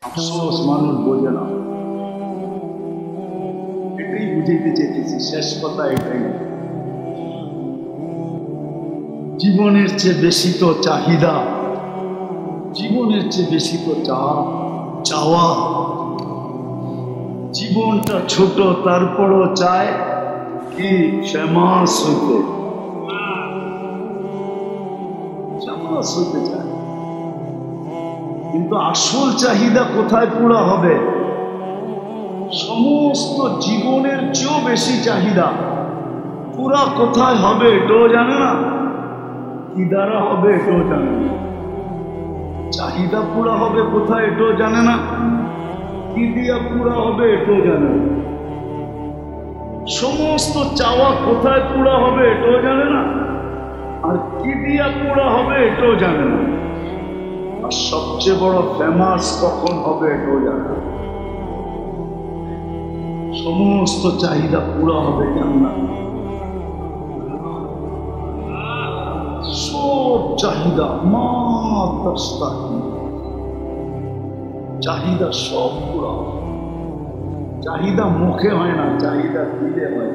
আফসোস মানুষ বোঝে না। এটাই বুঝাইতে চেয়েছি, শেষ কথা এটাই। জীবনের চেয়ে বেশি তো চাহিদা, জীবনের চেয়ে বেশি তো চাওয়া। জীবনটা ছোট, তারপরও চায় কি ফেমাস হইতে, ফেমাস হইতে চায়। কিন্তু আসল চাহিদা কোথায় পুরা হবে? সমস্ত জীবনের চেয়েও বেশি চাহিদা পুরা কোথায় হবে এটাও জানে না, কি দ্বারা হবে এটাও জানে না। চাহিদা পুরা হবে কোথায় এটাও জানে না, কি দিয়া পুরা হবে এটাও জানে না। সমস্ত চাওয়া কোথায় পুরা হবে এটাও জানে না, আর কি দিয়া পুরা হবে এটাও জানে না। আর সবচেয়ে বড় ফেমাস কখন হবে এটাও জানে না। সমস্ত চাহিদা পুরা হবে জান্নাত। সব চাহিদা চাহিদা সব পুরা হবে। চাহিদা মুখে হয় না, চাহিদা দিলে হয়।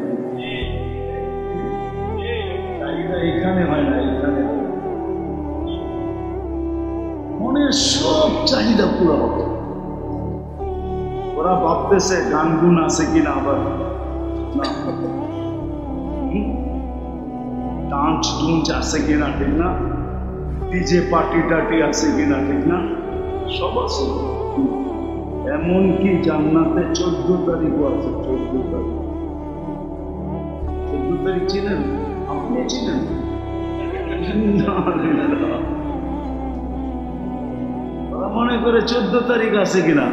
চাহিদা এখানে হয় না, এখানে মনের সব চাহিদা পুরা হবে। ওরা ভাবতেছে গান গুণ আছে কিনা, আবার ডান্স টুন্স আছে কিনা, ঠিক না, ডিজে পার্টি টাটি আছে কিনা, ঠিক না, সব আছে। এমনকি জান্নাতে 14 তারিখও আছে। 14 তারিখ, 14 তারিখ চিনেন? আপনি চিনেন? ওরা মনে করে 14 তারিখ আছে কিনা,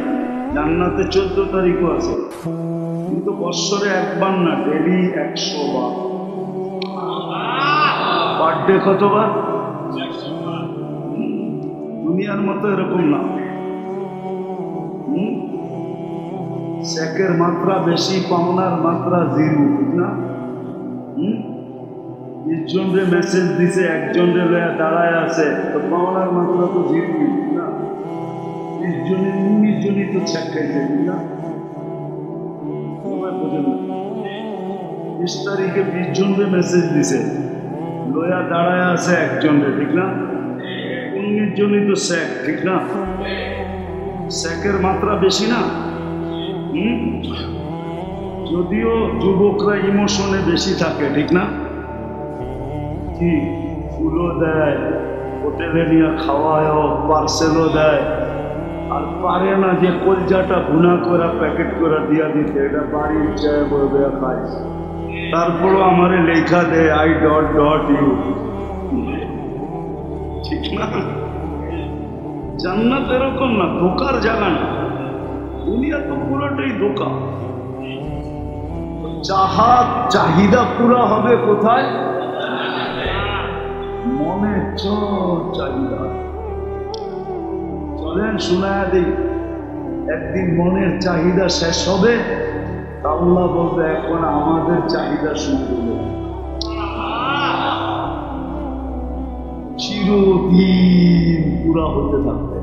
জান্নাতে 14 তারিখও আছে। কিন্তু বৎসরে একবার না, ডেলি 100 বার। পার ডে কতবার? দুনিয়ার মতো এরকম না। সেকের মাত্রা বেশি, পাওনার মাত্রা 0, ঠিক না? 20 জনরে মেসেজ দিছে, একজনরে লয়া দাঁড়ায় আছে, তো পাওনার মাত্রা তো 0, ঠিক না? 20 জনের 19 জনই তো চেক খাইছে, ঠিক না? 20 তারিখে 20 জনরে মেসেজ দিছে, লয়া দাঁড়ায় আছে একজনরে, ঠিক না? 19 জনই তো চেক, ঠিক না? চেকের মাত্রা বেশি না? যদিও যুবকরা ইমোশনে বেশি থাকে, ঠিক না? কি ফুলও দেয়, হোটেলে নিয়ে খাওয়ায়, পার্সেলও দেয়, আর পারে না যে কলজাটা ভুনা করে প্যাকেট করে দিয়া দিতে, এটা বাড়ির চায় বলবে খায়। তারপরও আমারে লেখা দেয় I.U, ঠিক না? জান্নাত এরকম না, ধোকার জায়গা না। দুনিয়া তো পুরোটাই ধোকা। চাহিদা পুরা হবে কোথায়? মনে চাহিদা। চলেন শোনায়া দিই, একদিন মনের চাহিদা শেষ হবে, আল্লাহ বলবে এখন আমাদের চাহিদা শুরু হলো। চিরদিন পুরা হতে থাকবে,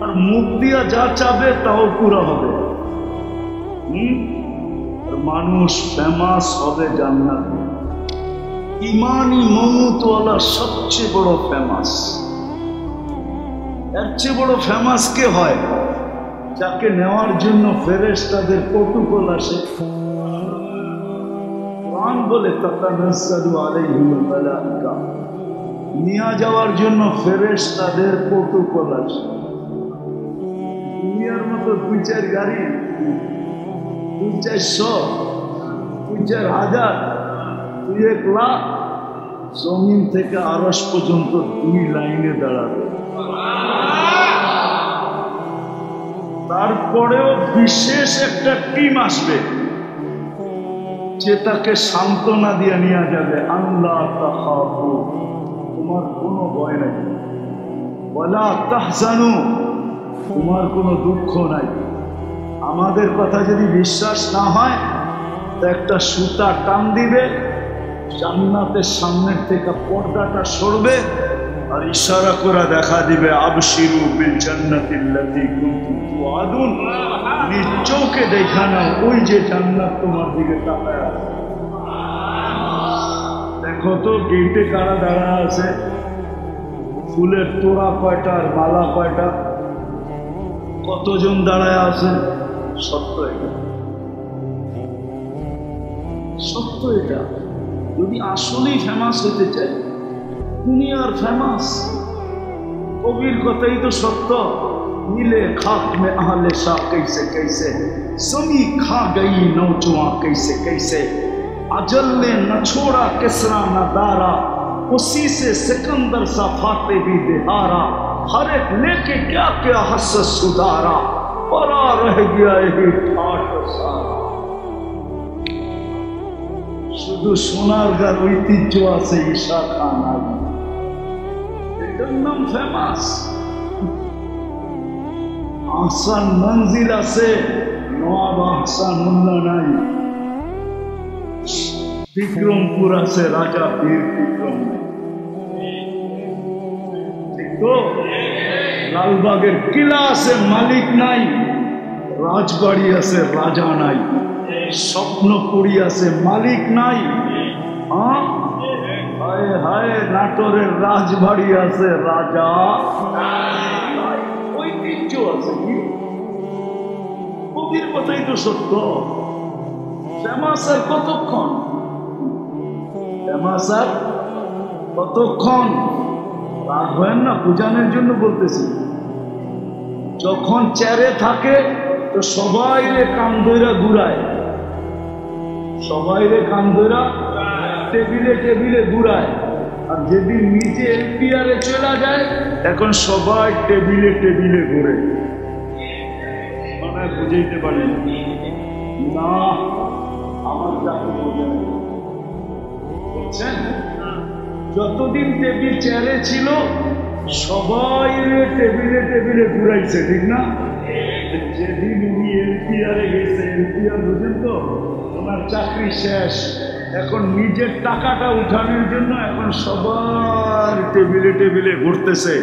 আর মুখ দিয়া যা চাবে তাও পুরা হবে। মানুষ ফেমাস হবে জান্নাতে। ইমানি মমতওয়ালা সবচেয়ে বড় ফেমাস। এর চেয়ে বড় ফেমাস কে হয়? যাকে নেওয়ার জন্য ফেরেশতাদের প্রটোকল আসে। কোরআন বলে তাতানাজ্জালু আলাইহিল মালাইকা, নিয়ে যাওয়ার জন্য ফেরেশতাদের প্রটোকল আসে। দুনিয়ার মতো 2-4 গাড়ি, 2-400, 2-4 হাজার, 2-1 লাখ জমিন থেকে আরশ পর্যন্ত 2 লাইনে দাঁড়াবে। তারপরেও বিশেষ একটা টিম আসবে যে তাকে সান্ত্বনা দিয়ে নিয়ে যাবে। আল্লাহ তাখাফু, তোমার কোনো ভয় নাই, ওয়ালা তাহজানু, তোমার কোনো দুঃখ নাই। আমাদের কথা যদি বিশ্বাস না হয় তো একটা সুতা টান দিবে, জান্নাতের সামনের থেকে পর্দাটা সরবে, আর ইশারা করে দেখা দিবে আবশিরু বিল জান্নাতিল্লাতী কুনতুম তুআদুন, নিজ চোখে দেখা নাও ওই যে জান্নাত তোমার দিকে তাকায় আছে। দেখো তো গেটে কারা দাঁড়া আছে, ফুলের তোড়া কয়টা আর মালা কয়টা, কতজন দাঁড়ায় আছে। সত্য এটা, সত্য এটা। যদি আসলেই ফেমাস হতে চাই, দুনিয়ার ফেমাস, কবির কথাই তো সত্য। মিলে খাক মে আহলে শাহ कैसे कैसे, समी खा गई नौजवां कैसे कैसे, अजल ने न छोड़ा किसरा न दारा, उसी से सिकंदर सा फाते भी दिहारा, हर एक लेके क्या क्या हस सुधारा, परा रह गया यही ठाट सारा। শুধু সোনারগাঁর ঐতিহ্য আছে ঈশা খান আলী, এটার নাম ফেমাস। আহসান মঞ্জিল আছে, নওয়াব আহসানুল্লাহ নাই। বিক্রমপুর আছে, রাজা বীর বিক্রম। ঠিক তো? লালবাগের কিলা আছে, মালিক নাই। রাজবাড়ি আছে, রাজা নাই। স্বপ্নপুরী আছে, মালিক নাই। হায় হায়, নাটোরের রাজবাড়ি আছে, রাজা নাই। ঐতিহ্য আছে কি? কবির কথাই তো সত্য। ফেমাস আর কতক্ষণ, ফেমাস আর কতক্ষণ? রাগ হয় না, বুঝানোর জন্য বলতেছি। যখন চেয়ারে থাকে তো সবাই রে কান ধইরা ঘুরায়, সবাই রে কান ধইরা টেবিলে টেবিলে ঘুরায়। আর যেদিন নিজে এলপিআরে চলে যায়, এখন সবাই টেবিলে টেবিলে ঘুরে। মানে বুঝাইতে পারি না, আমার জাতি বুঝছেন। যতদিন টেবিল চেয়ারে ছিল, সবাই টেবিলে টেবিলে ঘুরাইছে, ঠিক না? যেদিন উনি এলপিআরে গেছে, এলপিআর বুঝেন তো, ওনার চাকরি শেষ, এখন নিজের টাকাটা উঠানোর জন্য এখন সবার টেবিলে টেবিলে ঘুরতেছে।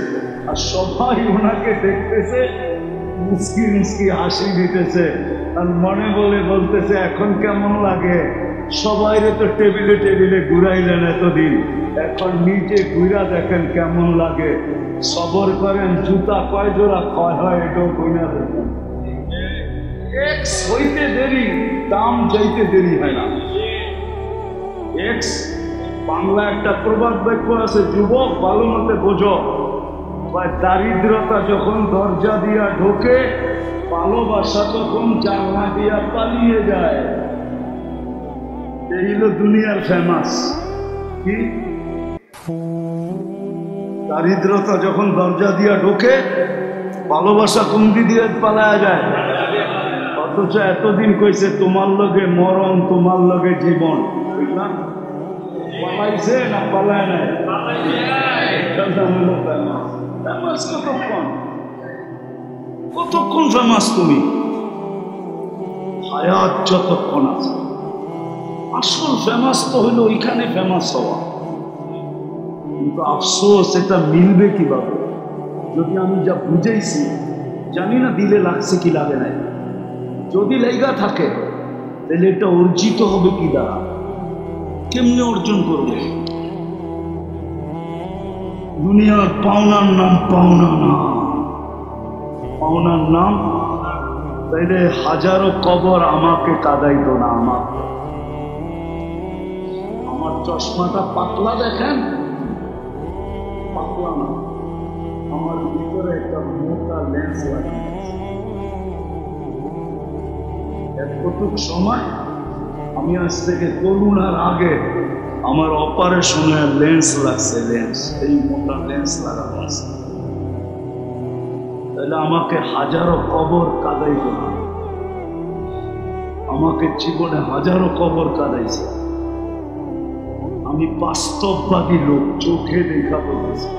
আর সবাই ওনাকে দেখতেছে, মুস্কি মুস্কি হাসি দিতেছে, আর মনে বলে বলতেছে এখন কেমন লাগে? সবাইরে তো টেবিলে টেবিলে ঘুরাইলেন এতদিন, এখন নিজে ঘুরা দেখেন কেমন লাগে। সবর করেন, জুতা কয় জোড়া ক্ষয় হয় এটাও কইনা দেখেন। এক্স হইতে দেরি, দাম যাইতে দেরি হয় না। এক্স বাংলা একটা প্রবাদ বাক্য আছে, যুবক ভালো মতে বোঝো, দারিদ্রতা যখন দরজা দিয়া ঢোকে, ভালোবাসা তখন জানলা দিয়া পালিয়ে যায়। এই হলো দুনিয়ার ফেমাস। কি? দারিদ্রতা যখন দরজা দিয়া ঢোকে, ভালোবাসা কুন্দি দিয়ে পালায়া যায়। অথচ এতদিন কইছে তোমার লগে মরণ, তোমার লগে জীবন, বুঝলাম? পালাইছে না পালায় নাই? ফেমাস কতক্ষণ, কতক্ষণ ফেমাস তুমি? হায়াত যতক্ষণ আছে। আসল ফেমাস তো হইলো ওইখানে ফেমাস হওয়া। কিন্তু আফসোস, এটা মিলবে কিভাবে? যদি আমি যা বুঝাইছি, জানি না দিলে লাগছে কি লাগে নাই। যদি লেগা থাকে তাহলে এটা অর্জিত হবে কি দ্বারা? কেমনে অর্জন করবে? দুনিয়ার পাওনার নাম পাওনা না, পাওনার নাম। তাইলে হাজারো কবর আমাকে কাঁদাইতো না। আমার চশমাটা পাতলা দেখেন, পাতলা না, আমার ভিতরে একটা মোটা লেন্স লাগানো আছে। এতটুক সময় আমি আজ থেকে করোনার আগে আমার অপারেশনে লেন্স লাগছে, লেন্স, এই মোটা লেন্স লাগানো আছে। তাহলে আমাকে হাজারো কবর কাঁদাইতো না, আমাকে জীবনে হাজারো কবর কাঁদাইছে। আমি বাস্তববাদী লোক, চোখে দেখা বলতেছি।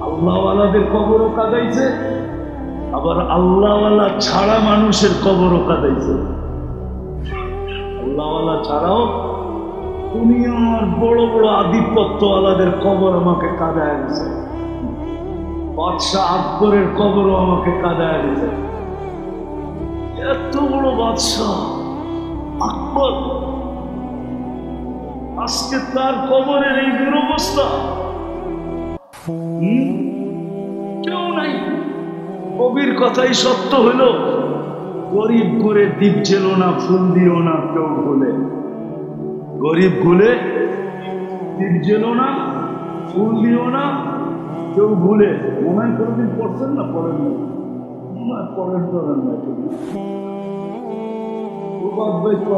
আল্লাহওয়ালাদের কবরও কাঁদাইছে, আবার আল্লাহওয়ালা ছাড়া মানুষের কবরও কাঁদাইছে। আল্লাহওয়ালা ছাড়াও দুনিয়ার বড় বড় আধিপত্য আলাদের কবর আমাকে কাঁদায় দিছে, বাদশাহ আকবরের কবরও আমাকে কাঁদায় দিছে। এত বড় বাদশাহ আকবর, আজকে তার কবরের এই দুরবস্থা। কেউ নাই। কবির কথাই সত্য হইল, গরিব করে দ্বীপ জ্বেলো না, ফুল দিও না কেউ ভুলে। গরিব ভুলে দ্বীপ জ্বেলো না, ফুল দিও না কেউ ভুলে। মনে হয় কোনদিন পড়ছেন না? পড়েন না, পড়েন করেন না।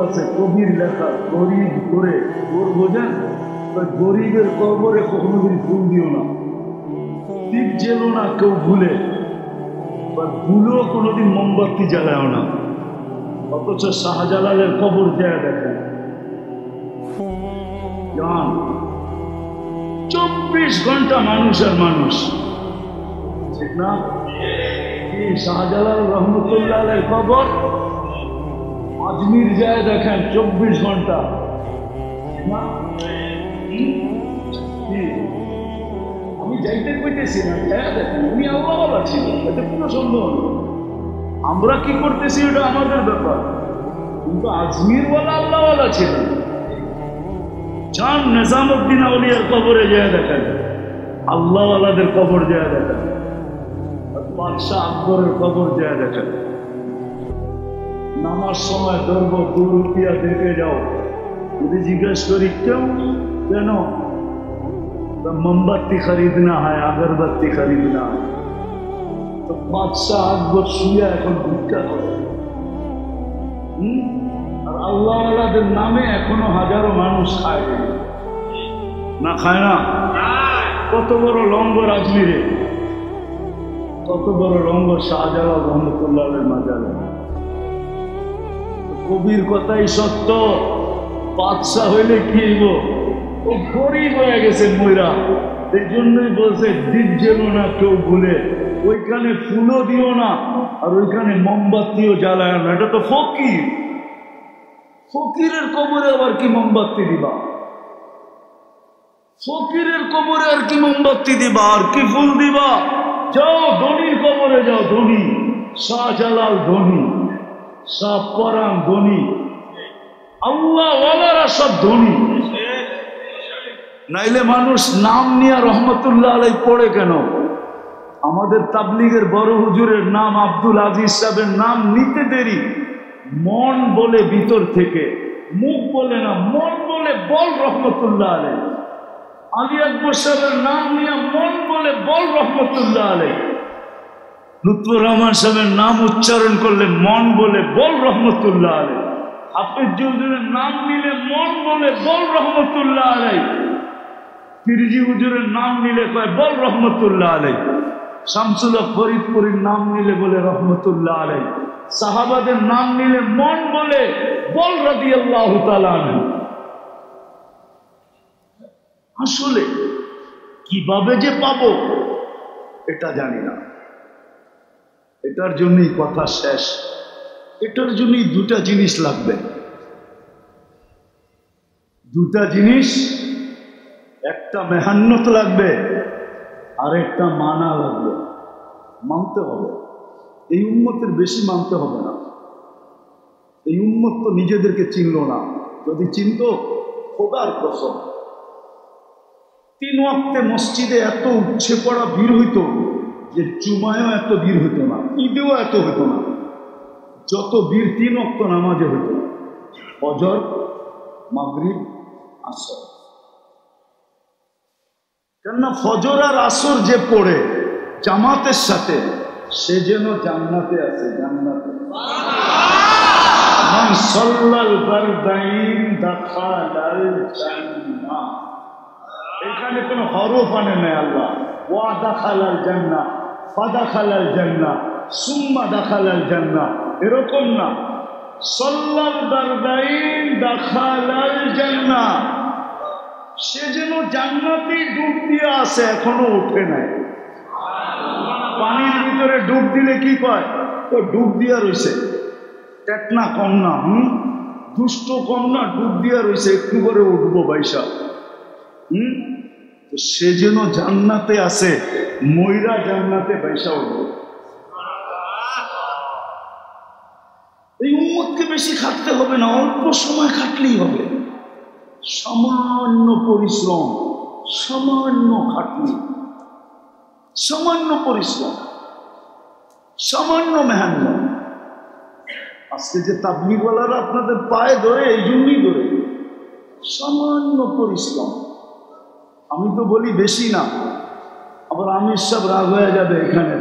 আছে কবির লেখা, গরিব করে বোঝেন, গরিবের কবরে কখনো দিন ফুল দিও না, দ্বীপ জ্বেলো না কেউ ভুলে, ভুলেও কোনোদিন মোমবাতি জ্বালায় না। অথচ শাহজালালের কবর দেয়া দেখেন, 24 ঘন্টা মানুষ আর মানুষ, ঠিক না? শাহজালাল রহমতুল্লাহ আলাইহির কবর আজমির যায় দেখেন 24 ঘন্টা। আমি যাইতে কইতেছি না, দেখেন উনি আল্লাহওয়ালা ছিলেন, এতে কোনো সন্দেহ নেই। আমরা কি করতেছি ওটা আমাদের ব্যাপার, কিন্তু আজমিরওয়ালা আল্লাহওয়ালা ছিলেন। যান নিজামুদ্দিন আউলিয়ার কবরে যায় দেখেন, আল্লাহওয়ালাদের কবর যায় দেখেন, বাদশাহ আকবরের কবর যায় দেখেন। নামার সময় ধরবো 2 রুপিয়া দেখে যাও, যদি জিজ্ঞেস করি কেউ কেন, মোমবাতি खरीदना है, अगरबत्ती खरीदना है। तो बादशाह আকবর শুয়ে এখন ভিক্ষা করে, আর আল্লাহওয়ালাদের নামে এখনো হাজারো মানুষ খায় না, খায় না? কত বড় লঙ্গর আজমিরে, কত বড় লঙ্গর শাহজালাল রহমতুল্লাহ আলাইহির মাজারে। কবির কথাই সত্য, বাদশাহ হইলে কি হইব? ও গরিব হয়ে গেছে ময়রা, এই জন্যই বলছে দ্বীপ জ্বেলো না কেউ ভুলে, ওইখানে ফুলও দিও না আর ওইখানে মোমবাতিও জ্বালায় না। এটা তো ফকির, ফকিরের কবরে আবার কি মোমবাতি দিবা? ফকিরের কবরে আর কি মোমবাতি দিবা, আর কি ফুল দিবা? যাও ধনীর কবরে যাও, ধনী শাহজালাল ধনী, সব পরাম ধনী, আল্লাহওয়ালারা সব ধনী। নাইলে মানুষ নাম নিয়ে রহমতুল্লাহ আলাইহি পড়ে কেন? আমাদের তাবলীগের বড় হুজুরের নাম আব্দুল আজিজ সাহেবের নাম নিতে দেরি, মন বলে ভিতর থেকে, মুখ বলে না, মন বলে বল রহমতুল্লাহ আলাইহি। আলী আকবর সাহেবের নাম নিয়ে মন বলে বল রহমতুল্লাহ আলাইহি। লুৎফুর রহমান সাহেবের নাম উচ্চারণ করলে মন বলে বল রহমতুল্লাহ আলাইহি। হাফেজ হুজুরের নাম নিলে মন বলে বল রহমতুল্লাহ আলাইহি। ফিরজি হুজুরের নাম নিলে কয় বল রহমতুল্লাহ আলাইহি। শামসুল হক ফরিদপুরীর নাম নিলে বলে রহমতুল্লাহ আলাইহি। সাহাবাদের নাম নিলে মন বলে বল রাদিয়াল্লাহু তাআলা আনহু। আসলে কিভাবে যে পাবো এটা জানি না, এটার জন্যই কথা শেষ। এটার জন্যই 2টা জিনিস লাগবে, 2টা জিনিস, একটা মেহান্নত লাগবে আর একটা মানা লাগবে, মানতে হবে। এই উম্মতের বেশি মানতে হবে না, এই উম্মত তো নিজেদেরকে চিনল না, যদি চিনত খোদার কসম 3 ওয়াক্তে মসজিদে এত উচ্ছে পড়া ভিড় হইত যে জুমায়ও এত ভিড় হইত না, ঈদেও এত হইত না, যত ভিড় 3 ওয়াক্ত নামাজে হইত, ফজর, মাগরিব, আসর। কেননা ফজর আর আসর যে পড়ে জামাতের সাথে, সে যেন জান্নাতে আছে, জান্নাতে। মান সাল্লাল বারদাইন দাখালাল জান্নাহ। এখানে কোনো হরফ আনে নাই আল্লাহ। ওয়া দাখালাল জান্নাহ, ফাদাখালাল জান্নাহ, সুম্মা দাখালাল জান্নাহ, এরকম না। সাল্লাল বারদাইন দাখালাল জান্নাহ, সে যেন জান্নাতে ডুব দিয়ে আছে, এখনো ওঠে নাই। পানির ভিতরে ডুব দিলে কি কয়? তো ডুব দিয়া রয়েছে, টেকনা কম না, দুষ্ট কম না, ডুব দিয়া রয়েছে, একটু করে উঠবো বাইসা। তো সে যেন জান্নাতে আছে, ময়রা জান্নাতে বাইসা উঠবো। এই উম্মতকে বেশি খাটতে হবে না, অল্প সময় খাটলেই হবে। সামান্য পরিশ্রম, সামান্য খাটনি, সামান্য পরিশ্রম, সামান্য মেহনত। আজকে যে তাবলীগওয়ালারা আপনাদের পায়ে ধরে, এই জন্যই ধরে, সামান্য পরিশ্রম। আমি তো বলি বেশি না, আবার আমির সাহেব রাগ হয়ে যাবে এখানে।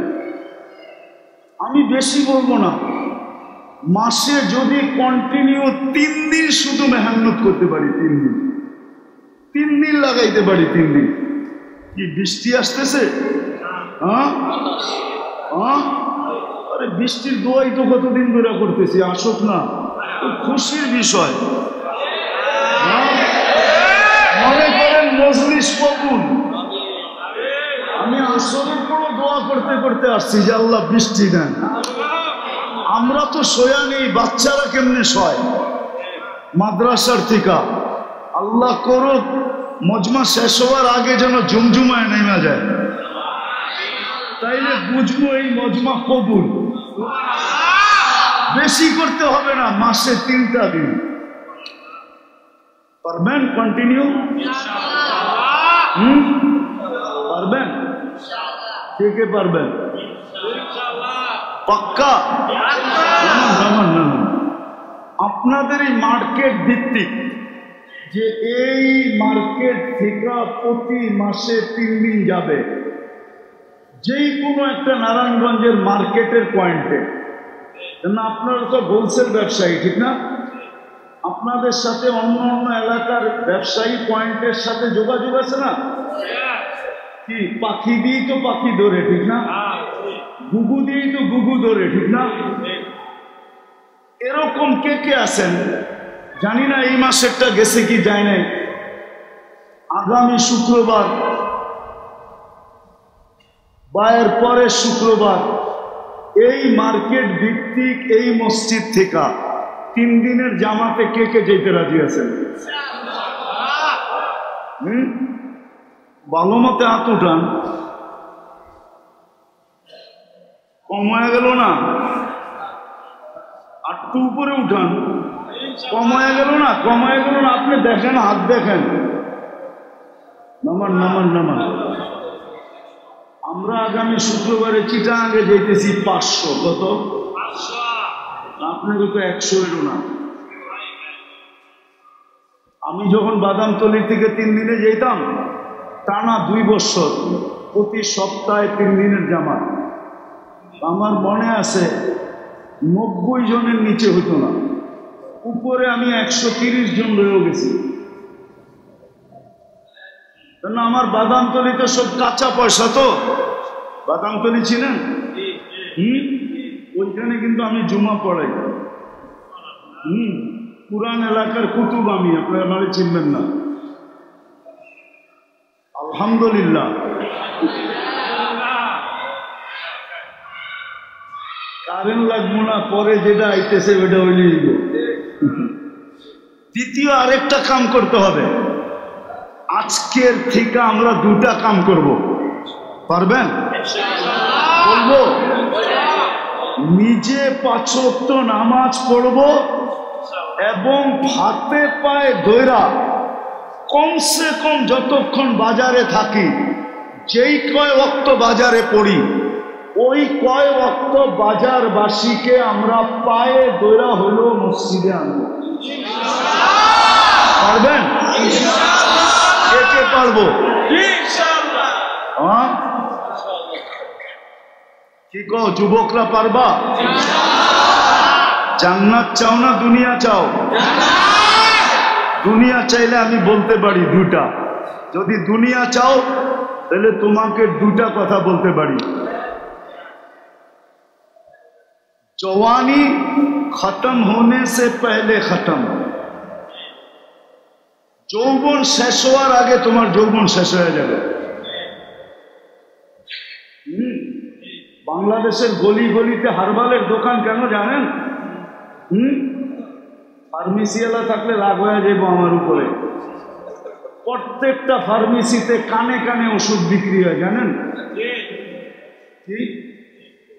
আমি বেশি বলবো না, মাসে যদি কন্টিনিউ 3 দিন শুধু মেহনত করতে পারি, 3 দিন লাগাইতে পারি, 3 দিন। কি বৃষ্টি আসতেছে? আরে বৃষ্টির দোয়াই তো কতদিন ধরে করতেছি, আসুক না, খুশির বিষয়। মনে করেন মজলিস কবুল। আমি আসরের পরও দোয়া করতে করতে আসছি যে আল্লাহ বৃষ্টি দেন। আমরা তো শোয়া নেই, বাচ্চারা কেমনে শয় মাদ্রাসার থেকে। আল্লাহ করুক মজমা শেষ হওয়ার আগে যেন ঝুমঝুমায় নেমে যায়, তাইলে বুঝবো এই মজমা কবুল। বেশি করতে হবে না, মাসে 3টা দিন পারবেন কন্টিনিউ? পারবেন? কে কে পারবেন? পাক্কা? আপনাদের এই মার্কেট ভিত্তিক যে এই মার্কেট থেকে প্রতি মাসে 3 দিন যাবে, যেই কোনো একটা নারায়ণগঞ্জের মার্কেটের পয়েন্টে। না, আপনারা তো হোলসেল ব্যবসায়ী, ঠিক না? আপনাদের সাথে অন্য অন্য এলাকার ব্যবসায়ী পয়েন্টের সাথে যোগাযোগ আছে না? কি পাখি দিয়েই তো পাখি ধরে, ঠিক না? গুগু দিয়েই তো গুগু ধরে, ঠিক না? এরকম কে কে আছেন জানি না, এই মাসেরটা গেছে কি যায় নাই। আগামী শুক্রবার বা এর পরের শুক্রবার এই মার্কেট ভিত্তিক এই মসজিদ থেকে 3 দিনের জামাতে কে কে যেতে রাজি আছেন? ভালো মতে হাত উঠান। কম হয়ে গেল না? একটু উপরে উঠান। কম হয়ে গেল না? কম হয়ে গেল না? আপনি দেখেন, হাত দেখেন। নামান নামান নামান। আমরা আগামী শুক্রবারে চিটাগাঙ্গে যাইতেছি 500। কত? আপনাকে তো 100 এলো না। আমি যখন বাদামতলি থেকে 3 দিনে যেতাম, টানা 2 বছর প্রতি সপ্তাহে 3 দিনের জামাত। আমার মনে আছে 90 জনের নিচে হতো না, উপরে আমি 130 জন রয়েও গেছি। কেন আমার বাদামতলিতে সব কাঁচা পয়সা। তো বাদামতলি ছিলেন? ওইখানে কিন্তু আমি জুমা পড়াই। পুরান এলাকার কুতুব আমি, আপনারা আমারে চিনবেন না। আলহামদুলিল্লাহ। কারেন্ট লাগবো না, পরে যেটা আইতেছে ওইটা হইলেই। দ্বিতীয় আরেকটা কাম করতে হবে। আজকের থেকে আমরা 2টা কাম করব। পারবেন? বলবো, নিজে 5 ওয়াক্ত নামাজ পড়ব এবং হাতে পায়ে ধইরা কমসে কম যতক্ষণ বাজারে থাকি, যেই কয় ওয়াক্ত বাজারে পড়ি, ওই কয় ওয়াক্ত বাজারবাসীকে আমরা পায়ে ধইরা হলো মসজিদে আনবো। পারবেন? কে কে পারবো? কি কও যুবকরা, পারবা? জান্নাত চাও না দুনিয়া চাও? দুনিয়া চাইলে আমি বলতে পারি 2টা। যদি দুনিয়া চাও তাহলে তোমাকে 2টা কথা বলতে পারি। जवानी खत्म होने से पहले खत्म। যৌবন শেষ হওয়ার আগে তোমার যৌবন শেষ হয়ে যাবে। বাংলাদেশের গলি গলিতে হারবালের দোকান কেন জানেন? ফার্মেসিওয়ালা থাকলে রাগ হয়ে যাবো আমার উপরে। প্রত্যেকটা ফার্মেসিতে কানে কানে ওষুধ বিক্রি হয়, জানেন? কি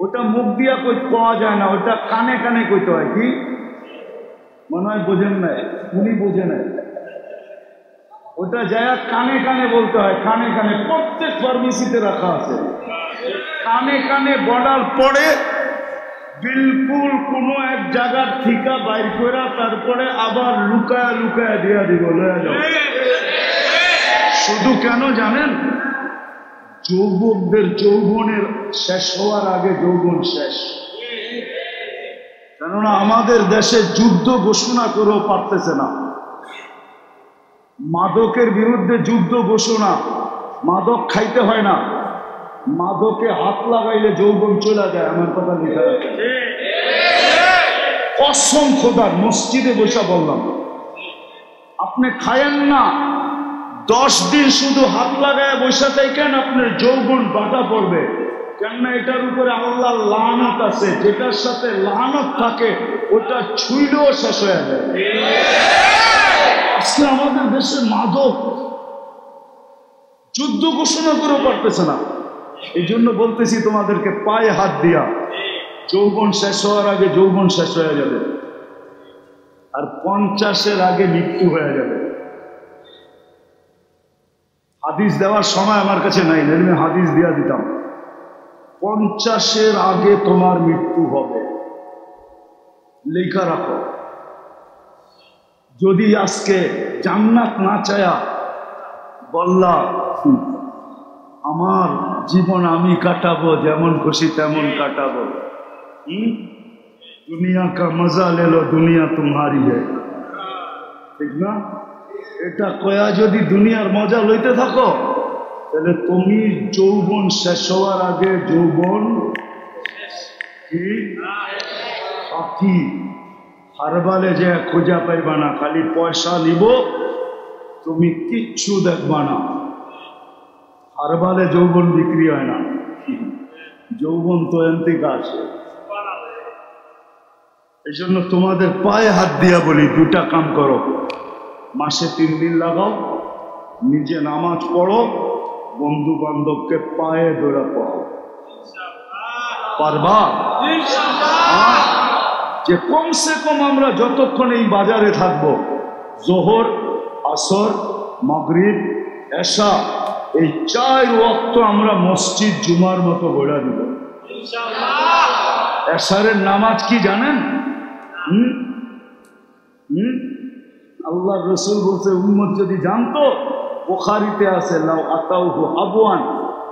ওটা মুখ দিয়া কই পাওয়া যায় না, ওটা কানে কানে কইতে হয়। কি মনে হয় বোঝেন নাই, উনি বোঝে নাই। ওটা যায় কানে কানে বলতে হয়, কানে কানে। প্রত্যেক ফার্মেসিতে রাখা আছে, কানে কানে বলার পরে বিলকুল কোনো এক জায়গার থেকে বাইর করে তারপরে আবার লুকায়া লুকায়া দিয়া দিব, লয়া যাও। শুধু কেন জানেন? যৌবকদের যৌবনের শেষ হওয়ার আগে যৌবন শেষ। কেননা আমাদের দেশে যুদ্ধ ঘোষণা করেও পারতেছে না। মাদকের বিরুদ্ধে যুদ্ধ ঘোষণা, মাদক খাইতে হয় না, মাদকে হাত লাগাইলে যৌবন চলে যায়। আমার কথা লেখা আছে, কসম খোদার, মসজিদে বসে বললাম, আপনি খায়েন না, 10 দিন শুধু হাত লাগায় বসে থাকেন, আপনার যৌবন বাটা পড়বে। কেননা এটার উপরে আল্লাহর লানত আছে, যেটার সাথে লানত থাকে ওটা ছুঁইলেও শেষ হয়ে যায়। আজকে আমাদের দেশে মাদক যুদ্ধ ঘোষণা করেও পারতেছে না। এই জন্য বলতেছি তোমাদেরকে, পায়ে হাত দিয়া, যৌবন শেষ হওয়ার আগে যৌবন শেষ হয়ে যাবে, আর 50-এর আগে মৃত্যু হয়ে যাবে। হাদিস দেওয়ার সময় আমার কাছে নাই, আমি হাদিস দিয়া দিতাম। 50-এর আগে তোমার মৃত্যু হবে, লেখা রাখো। যদি আজকে জান্নাত না চায়া বললা আমার জীবন আমি কাটাবো, যেমন খুশি তেমন কাটাবো, দুনিয়া কা মজা লেলো, দুনিয়া তোমারি है, ঠিক না? এটা কয়া যদি দুনিয়ার মজা লইতে থাকো, তাহলে তুমি যৌবন শেষ হওয়ার আগে যৌবন কি পাখি হারবালে যে খোঁজা পাইবা না, খালি পয়সা নিব, তুমি কিচ্ছু দেখবা না। হারবালে যৌবন বিক্রি হয় না, যৌবন তো এন্তিকা আছে। এই জন্য তোমাদের পায়ে হাত দিয়া বলি, 2টা কাম করো। মাসে 3 দিন লাগাও, নিজে নামাজ পড়ো, বন্ধু বান্ধবকে পায়ে ধরে পড়ো। পারবা? যে কমসে কম আমরা যতক্ষণ এই বাজারে থাকবো, জোহর, আসর, মাগরিব, এশা, এই 4 ওয়াক্ত আমরা মসজিদ জুমার মতো গড়া দিব। এশারের নামাজ কি জানেন? আল্লাহ রসুল বলছে, উম্মত যদি জানতো, বুখারীতে আছে, লাউ আতাউহু আবওয়ান,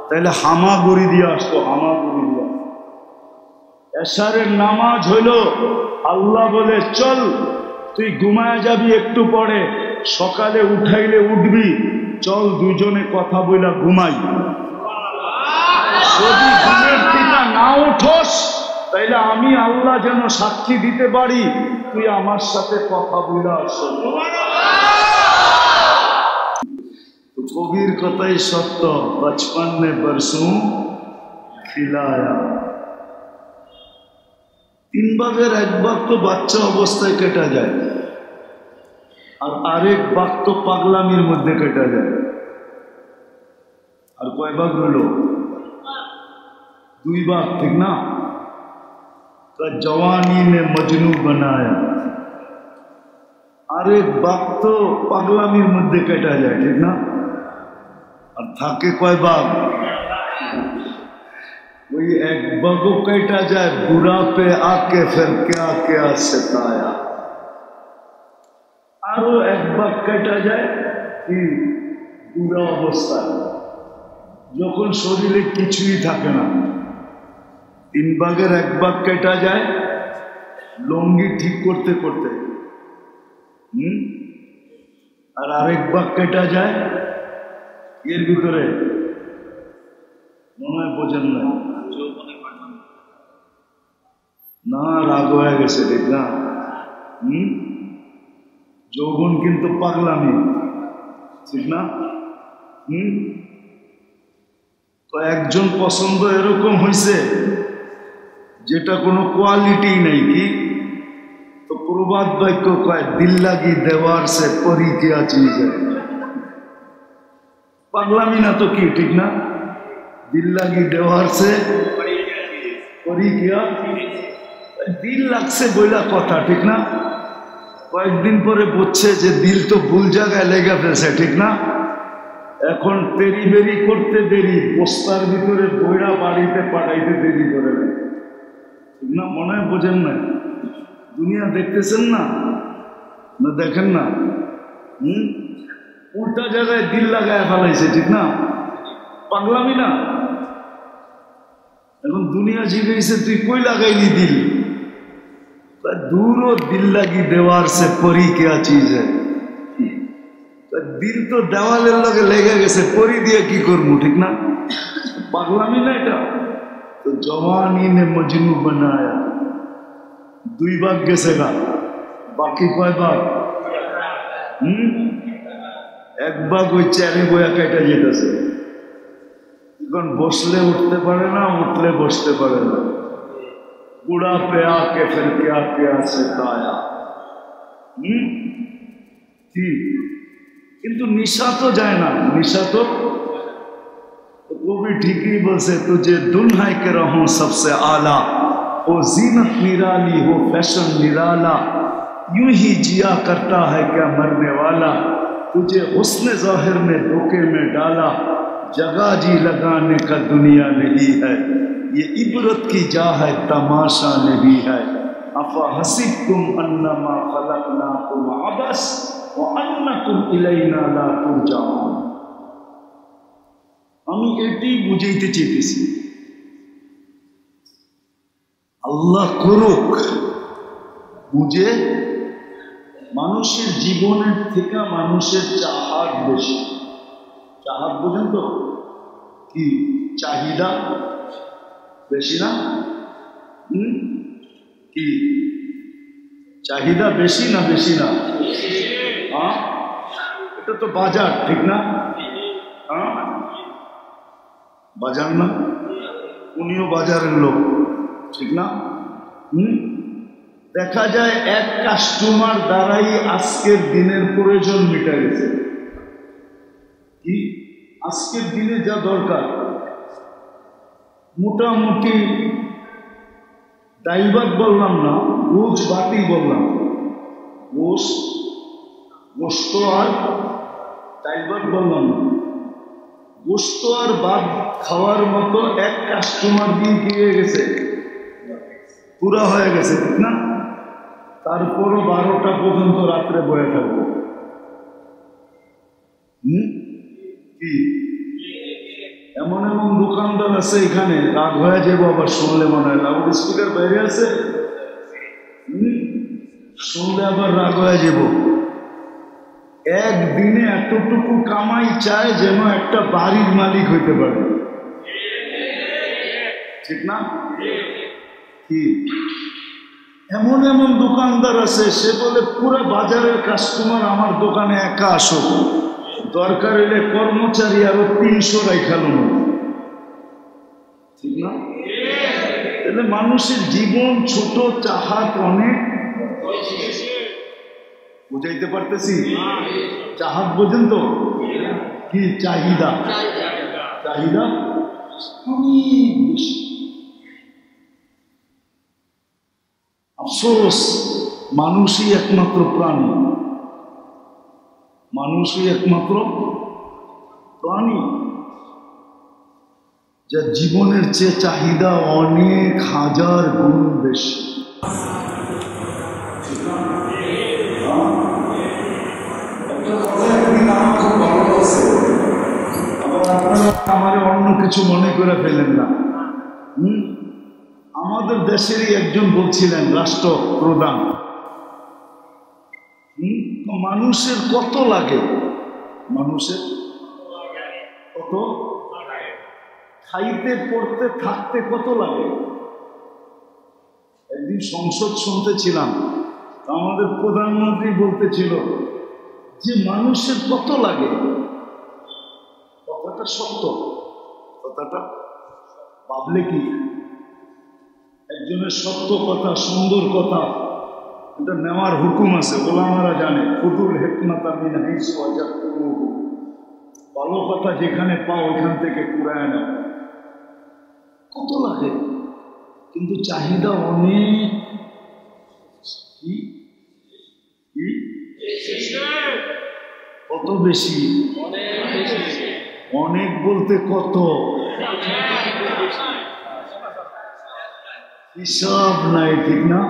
তাহলে হামাগুড়ি দিয়ে আসতো, হামাগুড়ি দিয়ে। এশারের নামাজ হইল, আল্লাহ বলে চল তুই ঘুমায় যাবি একটু পরে, সকালে উঠাইলে উঠবি, চল দুজনে কথা বইলা ঘুমাই। যদি ঘুমের থেকে না উঠোস, তাইলে আমি আল্লাহ যেন সাক্ষী দিতে পারি তুই আমার সাথে কথা বইলা আসো। কবির কথাই সত্য, বচপন মে বরসু খিলায়া। 3 ভাগের 1 ভাগ তো বাচ্চা অবস্থায় কেটে যায়, আর আরেক ভাগ তো পাগলামির মধ্যে কেটে যায়। আর কয় ভাগ রইল? 2 ভাগ, ঠিক না? जवानी ने मजनू बनाया, আরেক ভাগ তো পাগলামির মধ্যে কেটে যায়, ঠিক না? আর থাকে কয় ভাগ? ওই 1 ভাগও কেটে যায়, বুড়া पे आके फिर क्या क्या सताया। আরো 1 ভাগ কেটে যায় কি বুড়া অবস্থায়, যখন শরীরে কিছুই থাকে না। 3 ভাগের 1 ভাগ কেটে যায় লঙ্গি ঠিক করতে করতে, আর আরেক ভাগ কেটে যায় এর ভিতরে, মনে হয় বোঝেন না, না রাগ হয়ে গেছে, ঠিক না? যৌবন কিন্তু পাগলামি, ঠিক না? তো একজন পছন্দ এরকম হয়েছে যেটা কোনো কোয়ালিটি নেই, কি तो प्रबाद वाक्य कहे दिल लगी दीवार से परी क्या चीज है। पागलामी ना तो की ठीक ना, दिल लगी दीवार से परी क्या दिल লাগছে বইলা কথা ঠিক না। কয়েকদিন পরে বুঝছে যে দিল তো ভুল জায়গায় লেগে ফেলছে ঠিক না। এখন তেরি বেরি করতে দেরি, বস্তার ভিতরে বইরা বাড়িতে পাঠাইতে দেরি করে না ঠিক না। মনে হয় বোঝেন না, দুনিয়া দেখতেছেন না, না দেখেন না? উল্টা জায়গায় দিল লাগায় ফেলাইছে ঠিক না, পাগলামি না। এখন দুনিয়া জিজ্ঞেস তুই কই লাগাইলি দিল, दूर दिल लगी दीवार से परी क्या चीज है। दिल तो देवालेर लगे लेगे गेছে परी दिए की करबो ठीक ना, पागलामी ना এটা। तो जवानी ने मजनू बनाया, दुई भाग गेছে গা, বাকি কয় ভাগ? এক ভাগ ওই চেয়ারে বয়া কাটা যেতেছে, এখন বসলে उठते পারে না, উঠলে বসতে পারে না। बुढ़ा पे आके फिर क्या क्या सिखाया किंतु निशा तो जाए ना, निशा तो वो भी ठीक ही बोलसे तुझे दुल्हन के रहूं सबसे आला, हो जीनत निराली हो फैशन निराला, यूं ही जिया करता है क्या मरने वाला, तुझे हुस्न ज़ाहिर में धोखे में डाला, जगह जी लगाने का दुनिया नहीं है, ये इबरत की जा है तमाशा नहीं है, अफा हसीबतुम अन्नमा खलकनाकुम अबस व अन्नकुम इलैना ला तुरजाऊन। আমি এটাই বুঝাইতে চাইতেছি, আল্লাহ করুক বুঝে মানুষের জীবনের থেকে মানুষের চাহাত বেশি। চাহাত বুঝেন তো কি, চাহিদা বেশি না? কি চাহিদা বেশি না? বেশি না? হ্যাঁ, এটা তো বাজার ঠিক না? হ্যাঁ, বাজার না, উনিও বাজারের লোক ঠিক না? দেখা যায় এক কাস্টমার দ্বারাই আজকের দিনের প্রয়োজন মিটা গেছে। কি আজকের দিনে যা দরকার, মোটামুটি ডাইল ভাত বললাম না, গোছ বাতি বললাম, গোস্ত আর ডাইল ভাত বললাম না, গোস্ত আর ভাত খাওয়ার মতো এক কাস্টমার দিয়ে গিয়ে গেছে, পুরা হয়ে গেছে ঠিক না। তারপরও 12টা পর্যন্ত রাত্রে বয়ে থাকবো। কি এমন এমন দোকানদার আছে এখানে, রাগ হয়ে যাবো আবার শুনলে, মনে হয় লাউড স্পিকার বাইরে আছে, শুনলে আবার রাগ হয়ে যাব। একদিনে এতটুকু কামাই চায় যেন একটা বাড়ির মালিক হইতে পারে ঠিক না? কি এমন এমন দোকানদার আছে, সে বলে পুরো বাজারের কাস্টমার আমার দোকানে একা আসো, দরকার হলে কর্মচারী আরো 300 রাইখালো ঠিক না? তাহলে মানুষের জীবন ছোট, চাহাত অনেক। বুঝাইতে পারতেছি? চাহাত বোঝেন তো কি, চাহিদা, চাহিদা অনেক বেশি। আফসোস, মানুষই একমাত্র প্রাণী, মানুষই একমাত্র প্রাণী যা জীবনের চেয়ে চাহিদা অনেক হাজার গুণ বেশি। আমার অন্য কিছু মনে করে ফেলেন না। আমাদের দেশেরই একজন বলছিলেন, রাষ্ট্রপ্রধান, মানুষের কত লাগে, মানুষের কত খাইতে পড়তে থাকতে কত লাগে। একদিন সংসদ শুনতেছিলাম, আমাদের প্রধানমন্ত্রী বলতেছিল যে মানুষের কত লাগে। কথাটা সত্য, কথাটা ভাবলে কি একজনের সত্য কথা, সুন্দর কথা এটা নেওয়ার হুকুম আছে, ওলামারা জানে। খুদুল হিকমাতা মিন হাইসু ওয়াজাদতুমুহু, ভালো কথা যেখানে পাও ওইখান থেকে কুড়ায় নাও। কত লাগে, কিন্তু চাহিদা অনেক। কত বেশি? অনেক বলতে কত? হিসাব নাই, ঠিক না?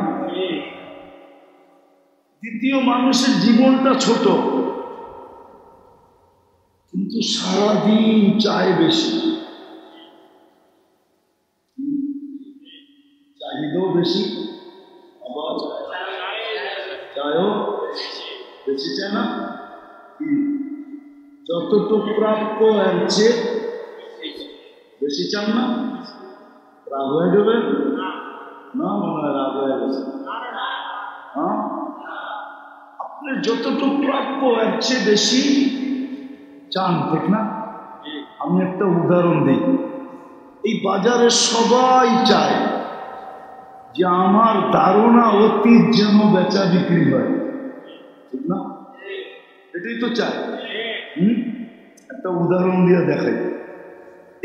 দ্বিতীয়, মানুষের জীবনটা ছোট, কিন্তু সারাদিন চায় বেশি, চাহিদাও বেশি, আবার চায়ও বেশি, চায় না? যতটুকু প্রাপ্য এর চেয়ে বেশি চান না? রাগ হয়ে যাবে না? মনে হয় রাগ হয়ে গেছে। হ্যাঁ, আপনার যতটুকু প্রাপ্য এর চেয়ে বেশি চান, ঠিক না? আমি একটা উদাহরণ দিই। এই বাজারে সবাই চায় যে আমার ধারণা অতীত যেন বেচা বিক্রি হয়, ঠিক না? এটাই তো চায়। একটা উদাহরণ দিয়ে দেখাই।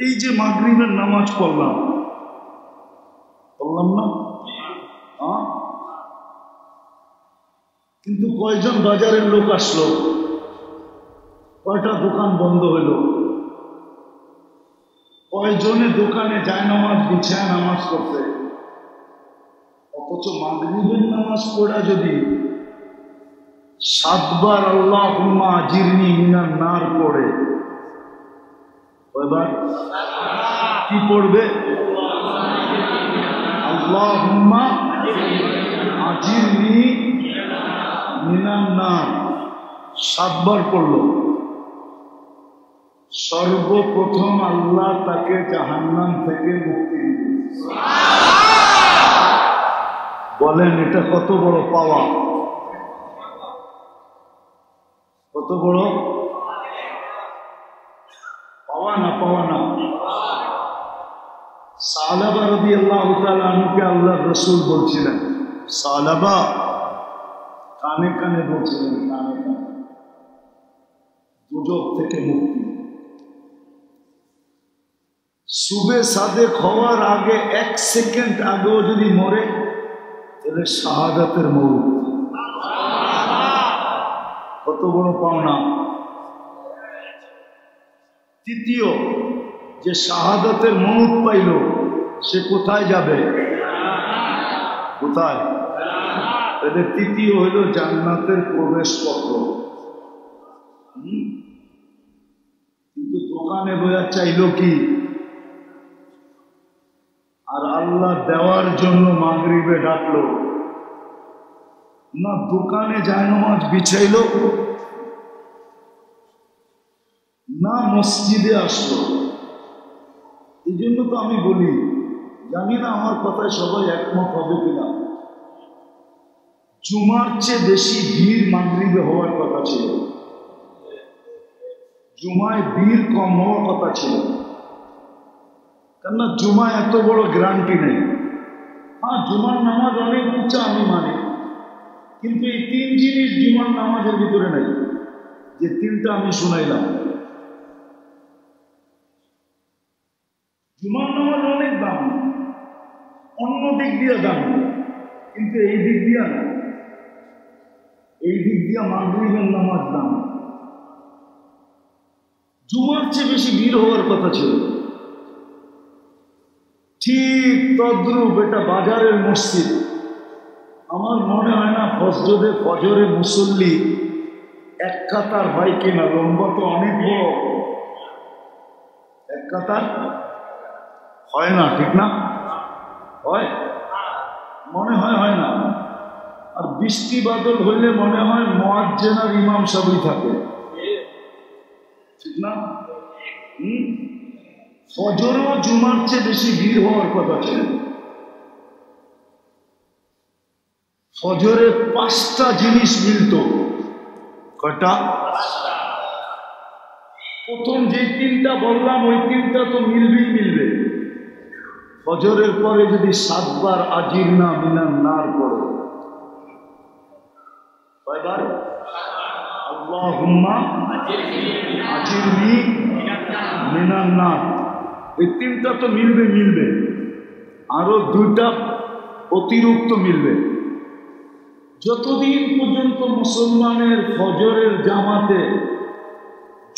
এই যে মাগরিবের নামাজ পড়লাম না? কিন্তু কয়জন বাজারের লোক আসলো, কয়টা দোকান বন্ধ হইল, কয়জনে দোকানে যায় নামাজ বিছায় নামাজ করতে। অথচ মাগরিবের নামাজ পড়া যদি 7 বার আল্লাহুম্মা আজিরনি মিনান নার পড়ে, কয়বার কি পড়বে? আল্লাহুম্মা আজিরনি মিনান নার 7 বার পড়ল। সর্বপ্রথম আল্লাহ তাকে জাহান্নাম থেকে মুক্তি দিবে। বলেন এটা কত বড় পাওয়া, কত বড় পাওয়া না? পাওয়া না? সালাবা রাদিয়াল্লাহু তাআলা আনহুকে আল্লাহর রাসূল বলছিলেন, সালাবা কানে কানে বলছিলেন, কানে কানে দুজক থেকে মুক্তি। সুবে সাদেক হওয়ার আগে 1 সেকেন্ড আগেও যদি মরে তাহলে শাহাদাতের মৌত। কত বড় পাওনা। তৃতীয়, যে শাহাদাতের মৌত পাইল সে কোথায় যাবে? কোথায়? তাহলে তৃতীয় হইল জান্নাতের প্রবেশপত্র। কিন্তু দোকানে বইয়া চাইল কি? আর আল্লাহ দেওয়ার জন্য মাগরিবে ডাকলো না, দোকানে যায় নামাজ বিছাইল না, মসজিদে আসলো। এই জন্য তো আমি বলি, জানি না আমার কথায় সবাই একমত হবে কিনা, জুমার চেয়ে বেশি ভিড় মাগরিবে হওয়ার কথা ছিল, জুমায় ভিড় কম হওয়ার কথা ছিল। কেননা জুমা এত বড় গ্যারান্টি নেই। হ্যাঁ, জুমার নামাজ অনেক উঁচা আমি মানি, কিন্তু এই 3 জিনিস জুমার নামাজের ভিতরে নাই, যে 3টা আমি শুনাইলাম। জুমার নামাজ অনেক দাম, অন্য দিক দিয়ে দাম, কিন্তু এই দিক দিয়া না, এই দিক দিয়া মাগরিবের নামাজ দাম। জুমার চেয়ে বেশি ভিড় হওয়ার কথা ছিল। ঠিক তদ্রূপ এটা বাজারের মসজিদ। আমার মনে হয় না ফজরে মুসল্লি 1 কাতার হয় কিনা, লম্বা তো অনেক বড়, 1 কাতার হয় না, ঠিক না? হয়? মনে হয় না। আর বৃষ্টি বাদল হইলে মনে হয় মুয়াজ্জিন আর ইমাম সবই থাকে, ঠিক না? ফজরও জুমার চেয়ে বেশি ভিড় হওয়ার কথা ছিল। ফজরে 5টা জিনিস মিলত। কয়টা? প্রথম যে 3টা বললাম ওই 3টা তো মিলবে। ফজরের পরে যদি 7 বার আজিরনা মিনান নার পড়ে, আবার আল্লাহুম্মা আজিরনি মিনান নার। এই তিনটা তো মিলবে, আরো দুইটা অতিরিক্ত মিলবে। যতদিন পর্যন্ত মুসলমানের ফজরের জামাতে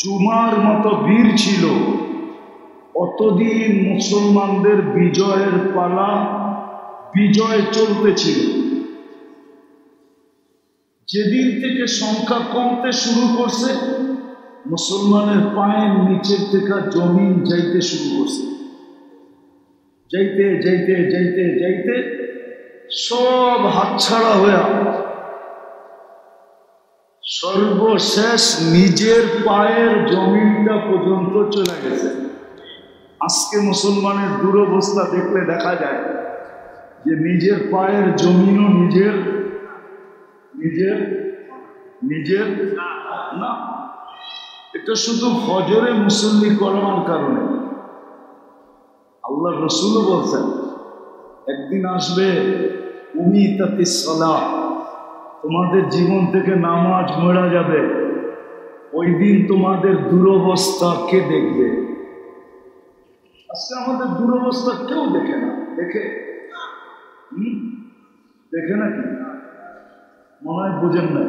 জুমার মতো বীর ছিল, অতদিন মুসলমানদের বিজয়ের পালা, বিজয় চলতেছিল। যেদিন থেকে সংখ্যা কমতে শুরু করছে, মুসলমানের পায়ের নিচের থেকে জমিন যাইতে শুরু করছে। যাইতে যাইতে যাইতে যাইতে সব হাতছাড়া হয়ে সর্বশেষ নিজের পায়ের জমিনটা পর্যন্ত চলে গেছে। আজকে মুসলমানের দুরবস্থা দেখলে দেখা যায় যে নিজের পায়ের জমিনও নিজের নিজের নিজের না। এটা শুধু ফজরে মুসল্লি করার কারণে। আল্লাহ রসুলও বলছেন একদিন আসবে উমিতাতিস সালাহ, তোমাদের জীবন থেকে নামাজ মরা যাবে। ওই দিন তোমাদের দুরবস্থা কে দেখবে? আজকে আমাদের দুরবস্থা কেউ দেখে না। দেখে দেখে নাকি? মনে হয় বুঝেন না।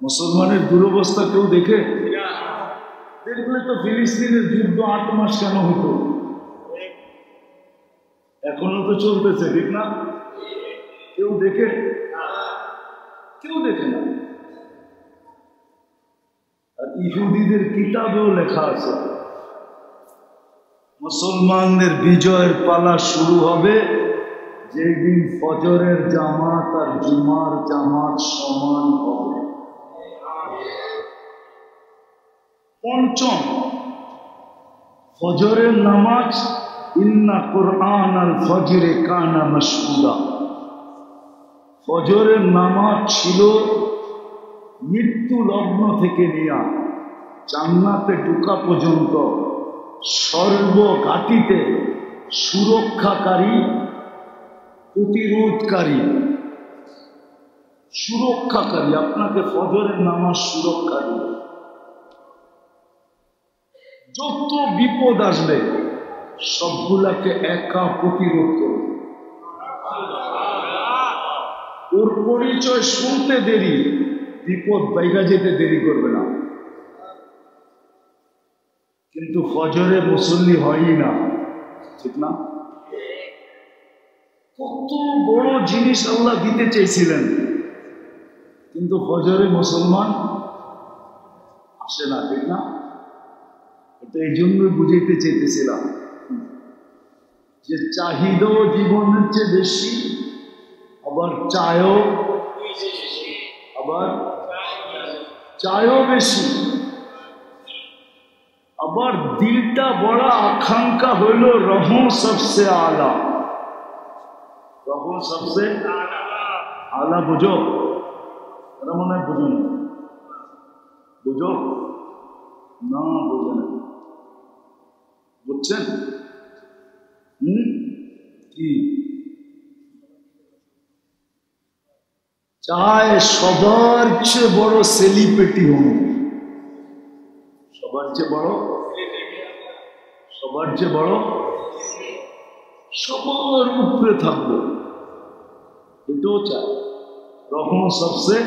মুসলমানের দুরবস্থা কেউ দেখে? দেখলে তো ফিলিস্তিনের যুদ্ধ 8 মাস কেন হতো? এখনো তো চলতেছে, ঠিক না? কেউ দেখে? কেউ দেখে না। আর ইহুদিদের কিতাবেও লেখা আছে মুসলমানদের বিজয়ের পালা শুরু হবে যেদিন ফজরের জামাত আর জুমার জামাত সমান হবে। পঞ্চম, ফজরের নামাজ, ইন্না কুরআন আল ফজরে কানা মাশহুদা। ফজরের নামাজ ছিল মৃত্যু লগ্ন থেকে নিয়ে জান্নাতে ঢোকা পর্যন্ত সর্বঘাটিতে সুরক্ষাকারী, প্রতিরোধকারী, সুরক্ষাকারী। আপনাকে ফজরের নামাজ সুরক্ষাকারী। যত বিপদ আসবে সবগুলাকে একা প্রতিরোধ করবে। ওর পরিচয় শুনতে দেরি, বিপদ বাইগা যেতে দেরি করবে না। কিন্তু ফজরে মুসল্লি হয়ই না, ঠিক না? কত বড় জিনিস আল্লাহ দিতে চেয়েছিলেন, কিন্তু ফজরে মুসলমান আসে না, ঠিক না? এটা এই জন্যই বুঝাইতে চেয়েছিলাম যে চাহিদাও জীবনের চেয়ে বেশি, আবার চায়ও বেশি। আবার দিলটা বড় আকাঙ্ক্ষা হইল রহম সবসে আলা। রহম সবসে আলা বুঝো? এরা মনে হয় বুঝো না। বুঝো না? বুঝো না? বুঝছেন? কি চায়? সবার চেয়ে বড় সেলিব্রিটি হন। সবার চেয়ে বড়, সবার চেয়ে বড়, সবার উপরে থাকবো, এটাও চায়। রহম সবসে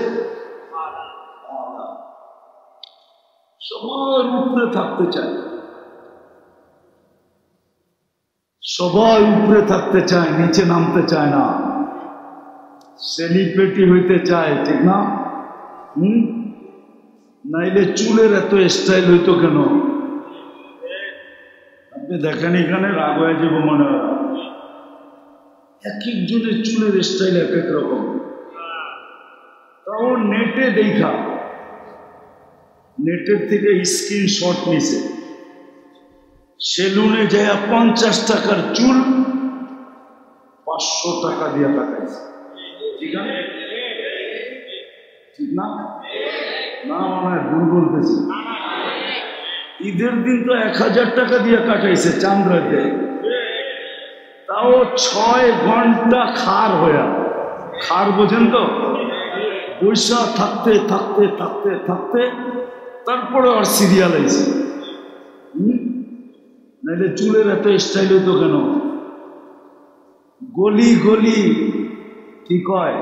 সবার উপরে থাকতে চায়, সবাই উপরে থাকতে চায়, নিচে নামতে চায় না। সেলিব্রিটি হইতে চায়, ঠিক না? নাইলে চুলের এত স্টাইল হইতো কেন? আপনি দেখেন এখানে রাগ হয়ে যাব মনে হয়। এক একজনের চুলের স্টাইল এক এক রকম। তাও নেটে দেখা, নেটের থেকে স্ক্রিনশট নিছে। সেলুনে যায় 50 টাকার চুল 500 টাকা দিয়ে কাটাইছে, ঠিক আছে? ঠিক না? না মনে হয় ভুল বলতেছি। ঈদের দিন তো 1000 টাকা দিয়ে কাটাইছে চান্দ্রাতে, তাও 6 ঘন্টা খার হইয়া। খার বোঝেন তো? বৈশা থাকতে থাকতে থাকতে থাকতে তারপরে আর সিরিয়াল আইছে। নাইলে চুলের এত স্টাইল হইতো কেন? গলি গলি কি কয়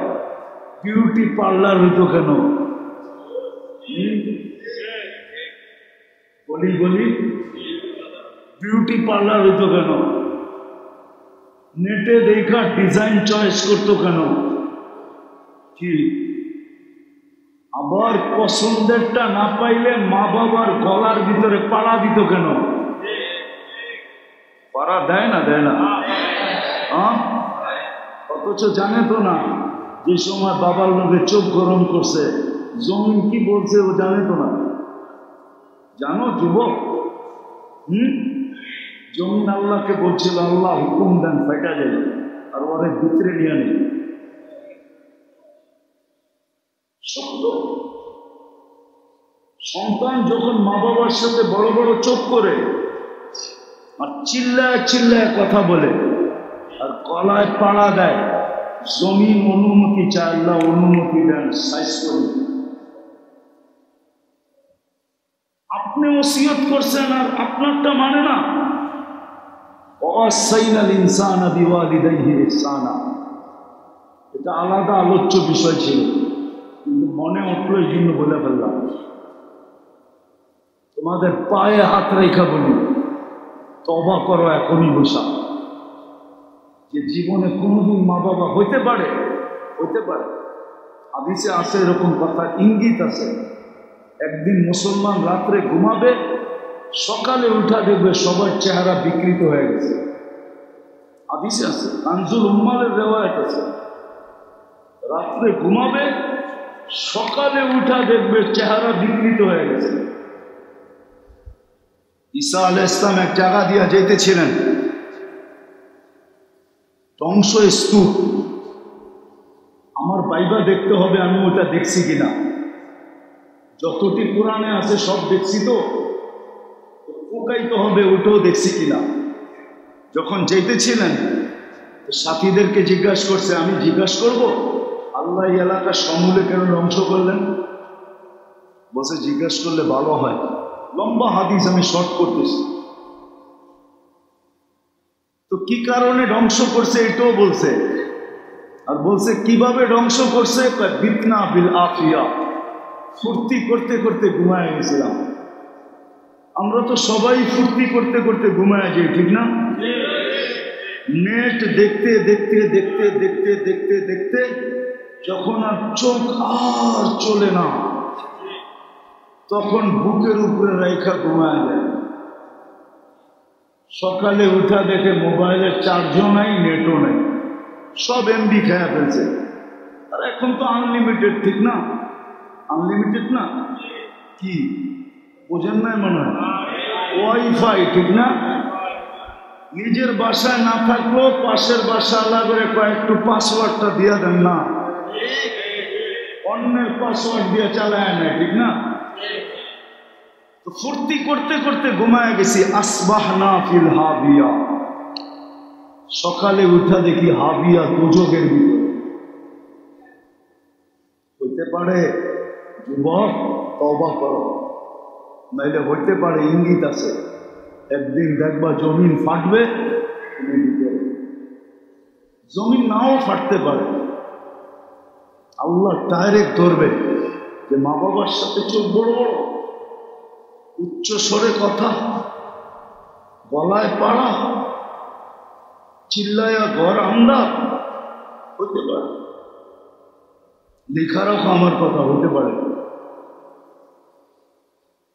বিউটি পার্লার হইতো কেন? গলি গলি বিউটি পার্লার হইতো কেন? নেটে দেখা ডিজাইন চয়েস করতো কেন? কি আবার পছন্দেরটা না পাইলে মা বাবার গলার ভিতরে পাড়া দিত কেন? পাড়া দেয় না? দেয় না? অথচ জানে তো না যে সময় বাবার লোকে চোখ গরম করছে জমিন কি বলছে ও জানে তো না। জানো যুবক? জমিন আল্লাহকে বলছিল আল্লাহ হুকুম দেন ফেটা যায়, আর ওরে ভিতরে নিয়ে নেই। সত্য। সন্তান যখন মা বাবার সাথে বড় বড় চোখ করে আর চিল্লায় চিল্লায় কথা বলে আর গলায় পাড়া দেয়, জমিন অনুমতি চায়, আল্লাহ অনুমতি দেন সাইজ করে। আপনি ওসিয়ত করছেন আর আপনারটা মানে না। এটা আলাদা আলোচ্য বিষয় ছিল, কিন্তু মনে উঠলো এই জন্য বলে ফেললাম। তোমাদের পায়ে হাত রেখা বলি তওবা করো এখনই বসা, যে জীবনে কোনোদিন মা বাবা হইতে পারে, হইতে পারে। হাদিসে আছে এরকম কথা, ইঙ্গিত আছে। একদিন মুসলমান রাত্রে ঘুমাবে, সকালে উঠা দেখবে সবার চেহারা বিকৃত হয়ে গেছে। হাদিসে আছে, কানজুল উম্মালের রিওয়ায়াত আছে। রাত্রে ঘুমাবে, সকালে উঠা দেখবে চেহারা বিকৃত হয়ে গেছে। ঈসা আলাইহিস সালাম এক জায়গা দিয়া যেতেছিলেন, ধ্বংস স্তূপ। আমার বাইবা দেখতে হবে আমি ওটা দেখছি কিনা। যতটি কোরআনে আছে সব দেখছি, তো পোকাইতে হবে ওটাও দেখছি কিনা। যখন যেতেছিলেন সাথীদেরকে জিজ্ঞাসা করছে, আমি জিজ্ঞাসা করব আল্লাহ এই এলাকা সমূলে কেন ধ্বংস করলেন? বলছে জিজ্ঞাসা করলে ভালো হয়। লম্বা হাদিস আমি শর্ট করতেছি। তো কি কারণে ধ্বংস করছে এটাও বলছে, আর বলছে কিভাবে ধ্বংস করছে। বিতনা বিল আফিয়া, ফুর্তি করতে করতে ঘুমায় গেছিলাম। আমরা তো সবাই ফুর্তি করতে করতে ঘুমায় যাই, ঠিক না? নেট দেখতে দেখতে দেখতে দেখতে দেখতে দেখতে যখন আর চোখ আর চলে না, তখন বুকের উপরে রেখা ঘুমায় যায়। সকালে উঠা দেখে মোবাইলের চার্জও নাই, নেটও নাই, সব এমবি খেয়ে ফেলছে। আর এখন তো আনলিমিটেড, ঠিক না? আনলিমিটেড না, কি বোঝেন নাই মনে হয়? ওয়াইফাই, ঠিক না? নিজের বাসায় না থাকলেও পাশের বাসা আলাদা করে কয়েকটু পাসওয়ার্ডটা দিয়ে দেন না, অন্যের পাসওয়ার্ড দিয়ে চালায় না, ঠিক না? তো ফুর্তি করতে করতে ঘুমায় গেছি। আসবাহনা ফিল হাবিয়া, সকালে উঠা দেখি হাবিয়া, দুজকের ভিতরে। হইতে পারে যুবক তওবা করো, নাইলে হইতে পারে ইঙ্গিত আছে একদিন দেখবা জমিন ফাটবে, তুমি ভিতরে। জমিন নাও ফাটতে পারে, আল্লাহ ডাইরেক্ট ধরবে যে মা বাবার সাথে চোখ বড় বড়, উচ্চ স্বরে কথা, গলায় পাড়া, চিল্লায়া ঘর আমরা। হতে পারে, লেখা রাখো আমার কথা, হতে পারে।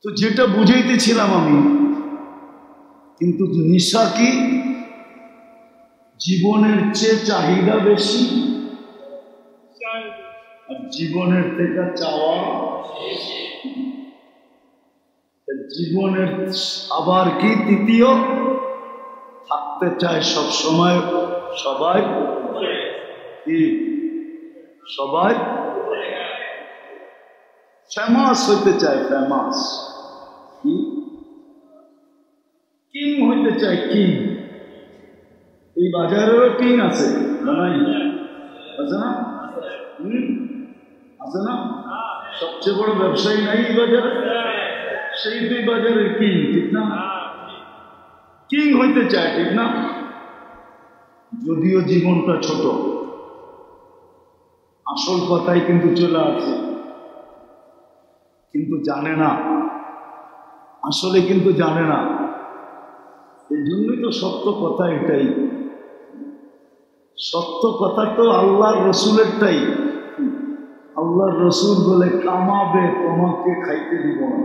তো যেটা বুঝাইতেছিলাম আমি, কিন্তু নেশা কি জীবনের চেয়ে চাহিদা বেশি, আর জীবনের থেকে চাওয়া জীবনের। আবার কি তৃতীয়, থাকতে চায় সব সময় সবাই, কি সবাই ফেমাস হইতে চায়, ফেমাস কি কিং হইতে চায়, কিং। এই বাজারেরও কিং আছে, নাই? আছে না? আছে আছে না? সবচেয়ে বড় ব্যবসায়ী নাই বাজারে? সেই দুই বাজারের কিং, ঠিক না? কিং হইতে চায়, ঠিক না? যদিও জীবনটা ছোট, আসল কথাই কিন্তু চলে আসে, কিন্তু জানে না, আসলে কিন্তু জানে না। এই জন্যই তো সত্য কথা এটাই। সত্য কথা তো আল্লাহর রসুলেরটাই। আল্লাহর রসুল বলে কামাবে তোমাকে খাইতে দিব না।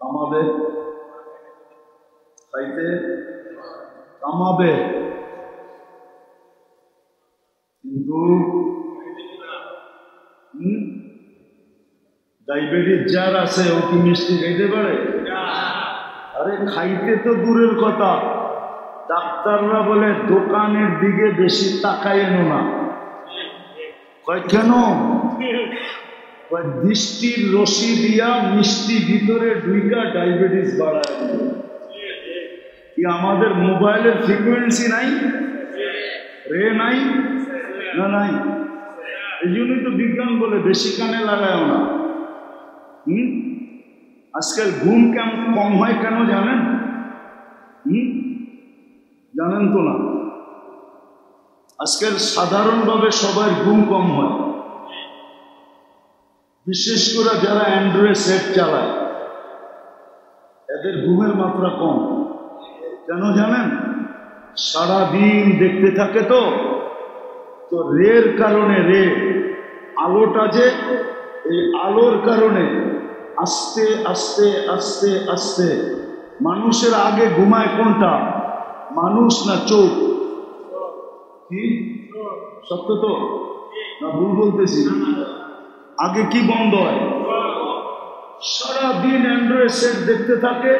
কামাবে, খাইতে, কামাবে, কিন্তু ডায়াবেটিস যার আছে ও কি মিষ্টি খাইতে পারে? আরে খাইতে তো দূরের কথা, ডাক্তাররা বলে দোকানের দিকে বেশি তাকাইনো না। কয় কেন? দৃষ্টির রশি দিয়া মিষ্টি ভিতরে ঢুইকা ডায়াবেটিস বাড়ায়। কি আমাদের মোবাইলের ফ্রিকোয়েন্সি নাই, রে নাই না? নাই। এই জন্যই তো বিজ্ঞান বলে বেশি কানে লাগায় না। আজকাল ঘুম কেমন কম হয় কেন জানেন? জানেন তো না? আজকাল সাধারণভাবে সবার ঘুম কম হয়, বিশেষ করে যারা অ্যান্ড্রয়েড সেট চালায় এদের ঘুমের মাত্রা কম। কেন জানেন? সারাদিন দেখতে থাকে তো রের কারণে, রে আলোটা যে, এই আলোর কারণে আস্তে আস্তে আস্তে আস্তে মানুষের আগে ঘুমায় কোনটা? মানুষ না চোখ? কি সত্য তো না ভুল বলতেছি? আগে কি বন্ধ হয়? সারাদিন অ্যান্ড্রয়েড সেট দেখতে থাকে,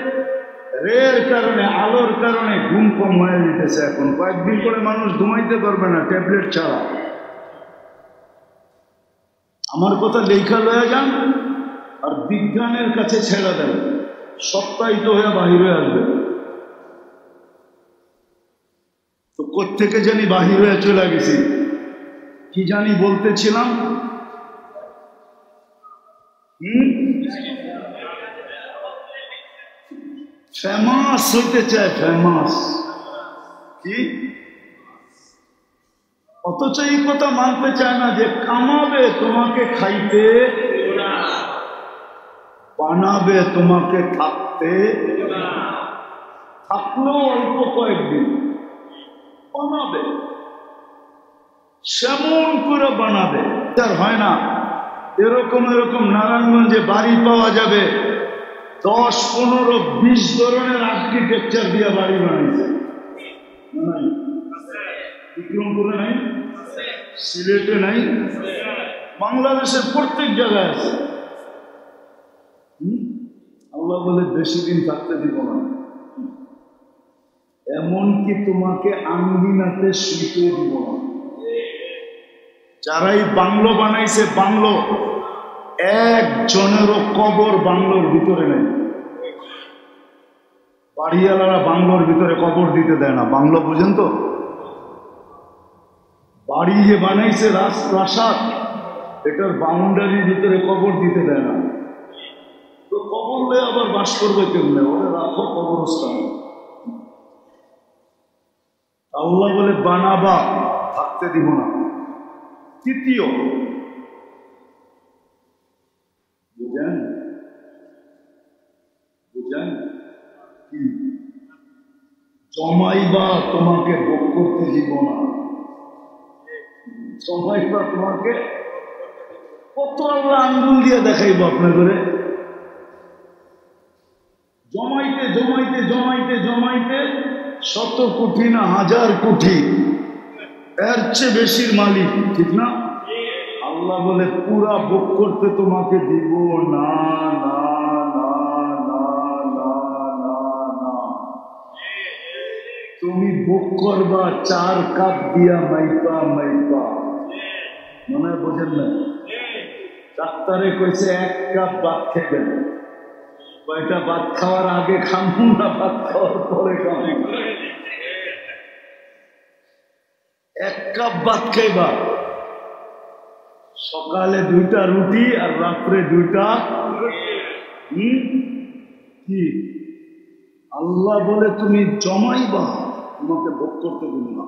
রের কারণে, আলোর কারণে ঘুম কম হয়ে যেতেছে। এখন কয়েকদিন করে মানুষ ঘুমাইতে পারবে না ট্যাবলেট ছাড়া। আমার কথা লেখা লয়ে যান আর বিজ্ঞানের কাছে ছেড়ে দেন, সপ্তাহিত হয়ে বাহিরে আসবে। তো কোত্থেকে জানি বাহির হয়ে চলে গেছি, কি জানি বলতেছিলাম। ফেমাস হইতে চায়, ফেমাস। কি? অথচ এই কথা মানতে চায় না যে কামাবে তোমাকে খাইতে, বানাবে তোমাকে থাকতে, থাকলেও অল্প কয়েকদিন বানাবে, সেমন করে বানাবে। তার হয় না এরকম এরকম নারায়ণগঞ্জে বাড়ি পাওয়া যাবে 10, 15, 20 ধরনের আর্কিটেকচার দিয়ে বাড়ি বানাইছে। নাই? বিক্রমপুরে নাই, সিলেটে নাই, বাংলাদেশের প্রত্যেক জায়গায় আছে। আল্লাহ বলে বেশি দিন থাকতে দিব না, এমনকি তোমাকে আঙ্গিনাতে শুইতে দিব না। যারাই বাংলো বানাইছে, বাংলো একজনেরও কবর বাংলোর ভিতরে নেই। বাড়িওয়ালারা বাংলোর ভিতরে কবর দিতে দেয় না। বাংলো বুঝেন তো? বাড়ি যে বানাইছে রাজপ্রাসাদ, এটার বাউন্ডারির ভিতরে কবর দিতে দেয় না। তো কবর লয়ে আবার বাস করবে কেমনে? ওরা রাখো কবরস্থান। আল্লাহ বলে বানাবা, থাকতে দিব না। তৃতীয়, বুঝেন? বুঝেন কি? জমাইবা, তোমাকে ভোগ করতে দিব না। জমাইবা তোমাকে, কত আল্লাহ আঙ্গুল দিয়ে দেখাইব আপনার করে। জমাইতে জমাইতে জমাইতে জমাইতে 100 কোটি না 1000 কোটি, এর চেয়ে বেশির মালিক, ঠিক না? আল্লাহ বলে পুরা ভোগ করতে তোমাকে দিব না, না, না, না, না, না, না। তুমি ভোগ করবা 4 কাপ দিয়া মাইপা মাইপা। মনে হয় বোঝেন না? ডাক্তারে কইছে 1 কাপ ভাত খেবেন। কয়টা ভাত খাওয়ার আগে খামু না ভাত খাওয়ার পরে খামু? 1 কাপ ভাত খাইবা, সকালে 2টা রুটি আর রাত্রে 2টা। কি আল্লাহ বলে তুমি জমাইবা, তোমাকে ভোগ করতে দিল না।